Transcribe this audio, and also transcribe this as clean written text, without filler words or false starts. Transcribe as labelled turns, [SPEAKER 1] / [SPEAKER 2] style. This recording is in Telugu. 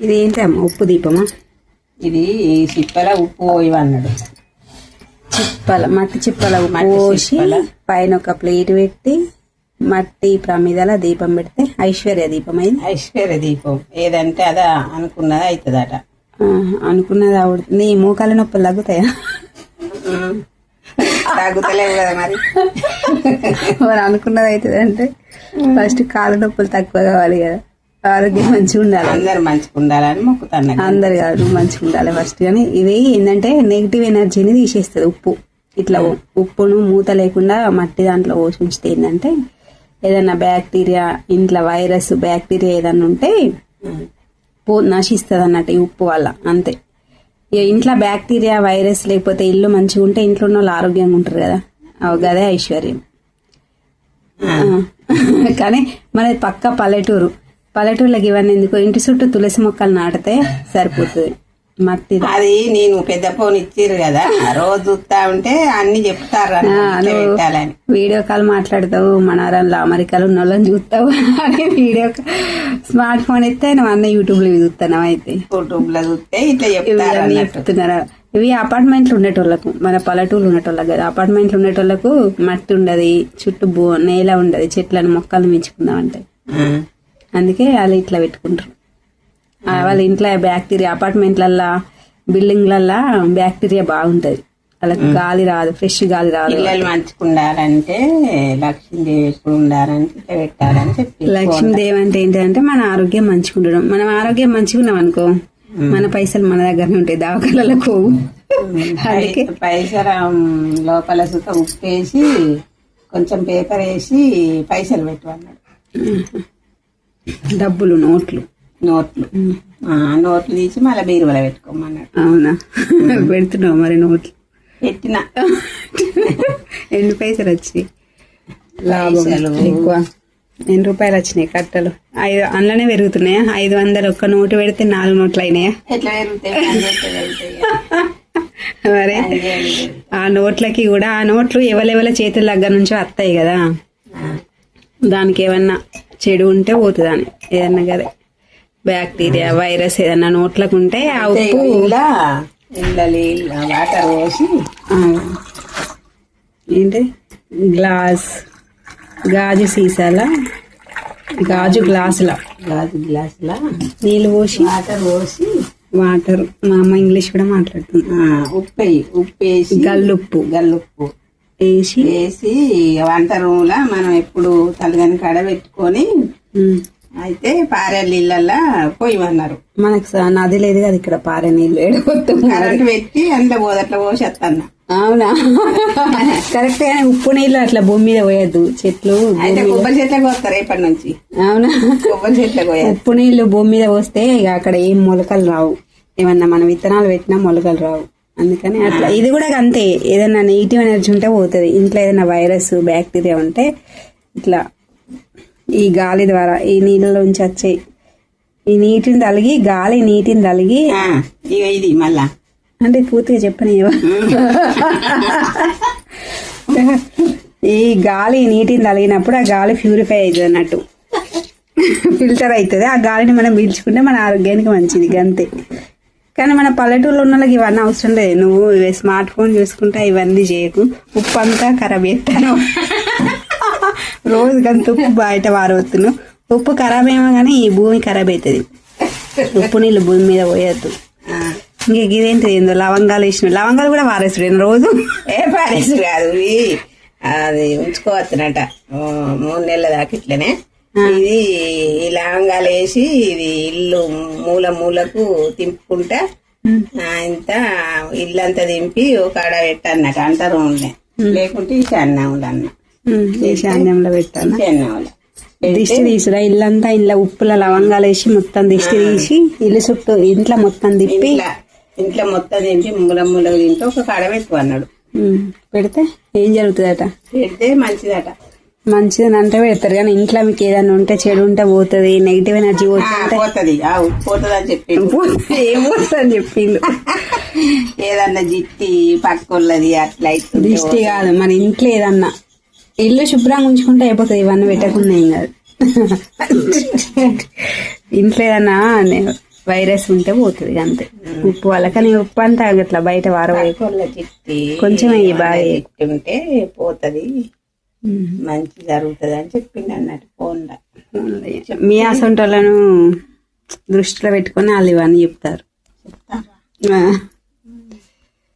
[SPEAKER 1] ఇది ఏంటమ్మా ఉప్పు దీపమా?
[SPEAKER 2] ఇది చిప్పల ఉప్పు ఇవన్నాడు.
[SPEAKER 1] చిప్పల మట్టి చిప్పల ఉప్పు పోసి పైన ఒక ప్లేట్ పెట్టి మట్టి ప్రమిదల దీపం పెడితే ఐశ్వర్య దీపం అయింది.
[SPEAKER 2] ఐశ్వర్య దీపం ఏదంటే అదా అనుకున్నది అవుతుందట.
[SPEAKER 1] అనుకున్నది అవుతుంది. నీ మోకాల నొప్పులు తగ్గుతాయా?
[SPEAKER 2] తగ్గుతలేవు కదా మరి.
[SPEAKER 1] మరి అనుకున్నది అవుతుంది అంటే ఫస్ట్ కాళ్ళ నొప్పులు తక్కువ కావాలి కదా, ఆరోగ్యం మంచిగా ఉండాలి,
[SPEAKER 2] అందరు మంచిగా ఉండాలని మొక్కుతాను.
[SPEAKER 1] అందరు కాదు మంచిగా ఉండాలి ఫస్ట్. కానీ ఇది ఏంటంటే నెగిటివ్ ఎనర్జీని తీసేస్తుంది ఉప్పు. ఇట్లా ఉప్పును మూత లేకుండా మట్టి దాంట్లో పోసి ఉంచితే ఏంటంటే ఏదైనా బ్యాక్టీరియా, ఇంట్లో వైరస్ బ్యాక్టీరియా ఏదన్నా ఉంటే నశిస్తుంది అన్నట్టు ఈ ఉప్పు వల్ల. అంతే. ఇంట్లో బ్యాక్టీరియా వైరస్ లేకపోతే ఇల్లు మంచిగా ఉంటే ఇంట్లో ఉన్న వాళ్ళు ఆరోగ్యంగా ఉంటారు కదా, అదే ఐశ్వర్యం. కానీ మనది పక్క పల్లెటూరు. పల్లెటూరులోకి ఇవన్నీ ఎందుకు, ఇంటి చుట్టూ తులసి మొక్కలు నాటితే సరిపోతుంది. మట్టి
[SPEAKER 2] అది నేను పెద్ద ఫోన్ ఇచ్చిర్రు కదా, రోజు చూస్తా ఉంటే అన్ని చెప్తారు
[SPEAKER 1] వీడియో కాల్ మాట్లాడతావు, మనవరంలో అమెరికాలో ఉన్న వాళ్ళని చూస్తావు అని వీడియో స్మార్ట్ ఫోన్ ఇస్తే నువ్వు అన్న యూట్యూబ్ లో చూస్తున్నావు. అయితే
[SPEAKER 2] యూట్యూబ్ లో చూస్తే ఇట్లా
[SPEAKER 1] చెప్తున్నారా? ఇవి అపార్ట్మెంట్లు ఉండేటోళ్ళకు, మన పల్లెటూళ్ళు ఉండేటోళ్ళకి కదా. అపార్ట్మెంట్లు ఉండేటోళ్ళకు మట్టి ఉండదు, చుట్టూ నేల ఉండదు, చెట్లను మొక్కలు మించుకుందాం అంటే అందుకే వాళ్ళు ఇట్లా పెట్టుకుంటారు. వాళ్ళ ఇంట్లో బ్యాక్టీరియా, అపార్ట్మెంట్లల్లా బిల్డింగ్లల్లా బ్యాక్టీరియా బాగుంటది, వాళ్ళకి గాలి రాదు, ఫ్రెష్ గాలి రాదు.
[SPEAKER 2] పిల్లలు మంచిగా ఉండాలంటే లక్ష్మీదేవి ఎప్పుడు ఉండాలంటే ఇట్లా పెట్టాలని చెప్పి.
[SPEAKER 1] లక్ష్మీదేవి అంటే ఏంటంటే మన ఆరోగ్యం మంచిగా ఉండడం. మనం ఆరోగ్యం మంచిగా ఉన్నాం అనుకో, మన పైసలు మన దగ్గరనే ఉంటాయి, దవాఖానలకు. అందుకే
[SPEAKER 2] పైసల లోపల సుత ఉప్పేసి కొంచెం పేపర్ వేసి పైసలు పెట్టమన్నాడు.
[SPEAKER 1] డబ్బులు నోట్లు
[SPEAKER 2] తీసి మళ్ళీ బీరువలో పెట్టుకోమన్నాడు.
[SPEAKER 1] అవునా? పెడుతున్నావు మరి నోట్లు?
[SPEAKER 2] పెట్టిన.
[SPEAKER 1] ఎన్ని పైసలు వచ్చినాయి? లాభం ఎక్కువ. ఎన్ని రూపాయలు వచ్చినాయి కట్టలు? అందులోనే పెరుగుతున్నాయా? 500 ఒక్క నోటు పెడితే 4 నోట్లు అయినాయా?
[SPEAKER 2] ఎట్లా పెరుగుతాయి
[SPEAKER 1] మరి ఆ నోట్లకి కూడా, ఆ నోట్లు ఎవరెవల చేతుల దగ్గర నుంచి వస్తాయి కదా, దానికి ఏమన్నా చెడు ఉంటే పోతుందని, ఏదన్నా కదా బ్యాక్టీరియా వైరస్ ఏదన్నా నోట్లకు ఉంటే ఆ ఉప్పు
[SPEAKER 2] వాటర్ పోసి
[SPEAKER 1] ఏంటి గాజు సీసాల గాజు గ్లాసుల నీళ్ళు పోసి వాటర్ మా అమ్మ ఇంగ్లీష్ కూడా మాట్లాడుతుంది.
[SPEAKER 2] ఉప్పేసి గల్లుప్పు వేసి వంట రూమ్ లా మనం ఎప్పుడు తలగని కాడ పెట్టుకొని అయితే పారే నీళ్ళల్లా పోయమన్నారు.
[SPEAKER 1] మనకు నది లేదు కదా ఇక్కడ, పారే నీళ్ళు
[SPEAKER 2] కరెంట్ పెట్టి అందులో పోదట్లా పోసేస్తాను.
[SPEAKER 1] అవునా? కరెక్ట్. గానీ ఉప్పు నీళ్ళు అట్లా భూమి మీద పోయద్దు, చెట్లు
[SPEAKER 2] అయితే కొబ్బరి చెట్లకు పోస్తారు రేపటి నుంచి.
[SPEAKER 1] అవునా?
[SPEAKER 2] కొబ్బరి చెట్లకు పోయారు.
[SPEAKER 1] ఉప్పు నీళ్లు భూమి మీద పోస్తే ఇక అక్కడ ఏం మొలకలు రావు, ఏమన్నా మనం విత్తనాలు పెట్టినా మొలకలు రావు. అందుకని అట్లా ఇది కూడా అంతే. ఏదైనా నెగిటివ్ ఎనర్జీ ఉంటే పోతుంది. ఇంట్లో ఏదైనా వైరస్ బ్యాక్టీరియా ఉంటే ఇట్లా ఈ గాలి ద్వారా ఈ నీళ్ళలోంచి వచ్చే ఈ నీటిని తలిగి, గాలి నీటిని తలిగి
[SPEAKER 2] ఇది మళ్ళా
[SPEAKER 1] అంటే పూర్తిగా చెప్పని ఈ గాలి నీటిని తలిగినప్పుడు ఆ గాలి ప్యూరిఫై అవుతుంది అన్నట్టు, ఫిల్టర్ అవుతుంది. ఆ గాలిని మనం పీల్చుకుంటే మన ఆరోగ్యానికి మంచిది అంతే. కానీ మన పల్లెటూరులో ఉన్న వాళ్ళకి ఇవన్నీ అవసరం లేదు. నువ్వు స్మార్ట్ ఫోన్ చూసుకుంటా ఇవన్నీ చేయకు, ఉప్పు అంతా ఖరాబ్ చేస్తాను. రోజు గంత ఉప్పు బయట వారవద్దును. ఉప్పు ఖరాబ్ ఏమో కానీ ఈ భూమి ఖరాబ్ అవుతుంది. ఉప్పు నీళ్ళు భూమి మీద పోయద్దు. ఇంకా ఇదేంటి ఏందో లవంగాలు వేసిన లవంగాలు కూడా వారేసుడు రోజు.
[SPEAKER 2] పారేసు కాదు, అది ఉంచుకోవచ్చునట 3 నెలల దాకా ఇట్లనే. ఇది ఈ లవంగాలు వేసి ఇది ఇల్లు మూలకు తింపుకుంటా ఇంత ఇల్లంతా దింపి ఒక ఆడ పెట్టన్నట్టు అంటారు. లేకుంటే ఈ చెన్నంలో
[SPEAKER 1] ఈశాన్యంలో పెట్టాను. దిష్టి తీసురా ఇల్లంతా, ఇంట్లో ఉప్పుల లవంగాలు వేసి మొత్తం దిష్టి తీసి ఇల్లు చుట్టూ ఇంట్లో మొత్తం తిప్పి
[SPEAKER 2] ఇంట్లో మొత్తం తింపి మూలకు తింటే ఒక కాడ పెట్టు అన్నాడు.
[SPEAKER 1] పెడితే ఏం జరుగుతుందట?
[SPEAKER 2] పెడితే మంచిదట.
[SPEAKER 1] మంచిదని అంటే పెడతారు, కానీ ఇంట్లో మీకు ఏదైనా ఉంటే చెడు ఉంటే పోతుంది, నెగిటివ్ ఎనర్జీ
[SPEAKER 2] పోతుంది అని చెప్పిండు.
[SPEAKER 1] ఏమవుతుందని చెప్పిండు.
[SPEAKER 2] ఏదన్నా జిట్టి పక్కోళ్ళది అట్లా
[SPEAKER 1] దిష్టి కాదు, మన ఇంట్లో ఏదన్నా ఇల్లు శుభ్రంగా ఉంచుకుంటే అయిపోతుంది, ఇవన్నీ పెట్టకుండా ఏం కాదు. ఇంట్లో ఏదన్నా వైరస్ ఉంటే పోతుంది అంతే. ఉప్పు వల్ల కానీ ఉప్పు అంతా అట్లా బయట వారవై
[SPEAKER 2] కొల్ల చిట్టి
[SPEAKER 1] కొంచెం వెయ్యి బాగా
[SPEAKER 2] చిట్టి ఉంటే పోతుంది, మంచి జరుగుతుంది అని చెప్పింది అన్నట్టు ఫోన్లో.
[SPEAKER 1] మీ అసొంటోళ్ళను దృష్టిలో పెట్టుకొని వాళ్ళు ఇవన్నీ చెప్తారు.
[SPEAKER 2] చెప్తారా?